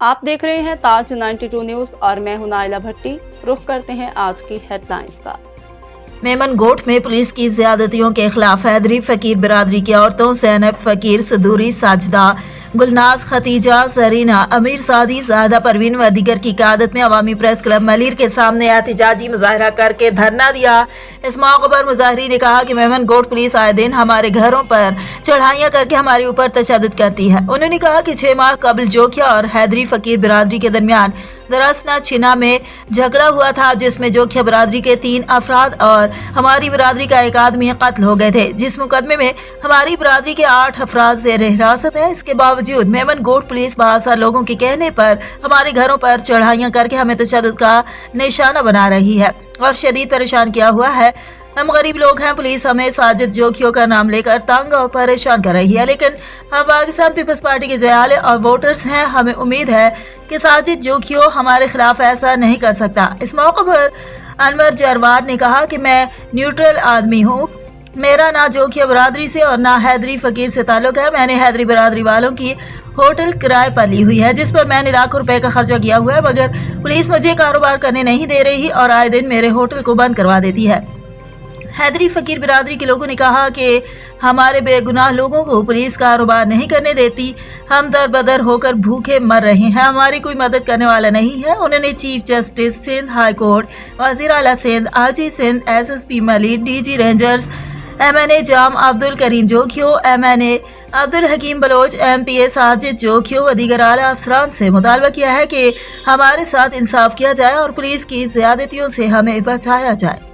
आप देख रहे हैं ताज 92 न्यूज और मैं हूं नाइला भट्टी। रुख करते हैं आज की हेडलाइंस का। मेमनगोट में पुलिस की ज्यादतियों के खिलाफ हैदरी फकीर बिरादरी की औरतों ज़ैनब फकीर, सदूरी, साजिदा, गुलनाज, खतीजा, जरीना, अमीर, सादी, ज़ाहिदा, परवीन व दीगर की क़यादत में अवामी प्रेस क्लब मलीर के सामने एहतजाजी मुजाहरा करके धरना दिया। इस मौके पर मुजाहरीन ने कहा कि मेमनगोट पुलिस आए दिन हमारे घरों पर चढ़ाइयाँ करके हमारे ऊपर तशद्दुद करती है। उन्होंने कहा कि 6 माह कबल जोखिया और हैदरी फकीर बिरादरी के दरमियान दरअसना छिना में झगड़ा हुआ था, जिसमें जोखिया बिरादरी के 3 अफराद और हमारी बिरादरी का एक आदमी कत्ल हो गए थे, जिस मुकदमे में हमारी बिरादरी के 8 अफराद ज़ेर हिरासत है। इसके बावजूद मेमनगोट पुलिस बासा लोगों के कहने पर हमारे घरों पर चढ़ाइयाँ करके हमें तशद्दुद का निशाना बना रही है और शदीद परेशान किया हुआ है। हम गरीब लोग हैं, पुलिस हमें साजिद जोखियों का नाम लेकर तंग और परेशान कर रही है, लेकिन हम पाकिस्तान पीपल्स पार्टी के जयाले और वोटर्स हैं। हमें उम्मीद है कि साजिद जोखियों हमारे खिलाफ ऐसा नहीं कर सकता। इस मौके पर अनवर जरवार ने कहा कि मैं न्यूट्रल आदमी हूँ, मेरा ना जोखिया बिरादरी से और ना हैदरी फकीर से ताल्लुक है। मैंने हैदरी बिरादरी वालों की होटल किराए पर ली हुई है, जिस पर मैंने लाखों रुपए का खर्चा किया हुआ है, मगर पुलिस मुझे कारोबार करने नहीं दे रही और आए दिन मेरे होटल को बंद करवा देती है। हैदरी फकीर बिरादरी के लोगों ने कहा कि हमारे बेगुनाह लोगों को पुलिस कारोबार नहीं करने देती, हम दर बदर होकर भूखे मर रहे हैं, हमारी कोई मदद करने वाला नहीं है। उन्होंने chief justice Sindh high court, वज़ीर आला Sindh, IG Sindh, SSP Malik, DG rangers, MNA Jam Abdul Karim Jokhio, MNA Abdul Hakeem Baloch, MPA Sajid Jokhio व दीगर आला अफसरान से मुतालबा किया है कि हमारे साथ इंसाफ किया जाए और पुलिस की ज़्यादतियों से हमें बचाया जाए।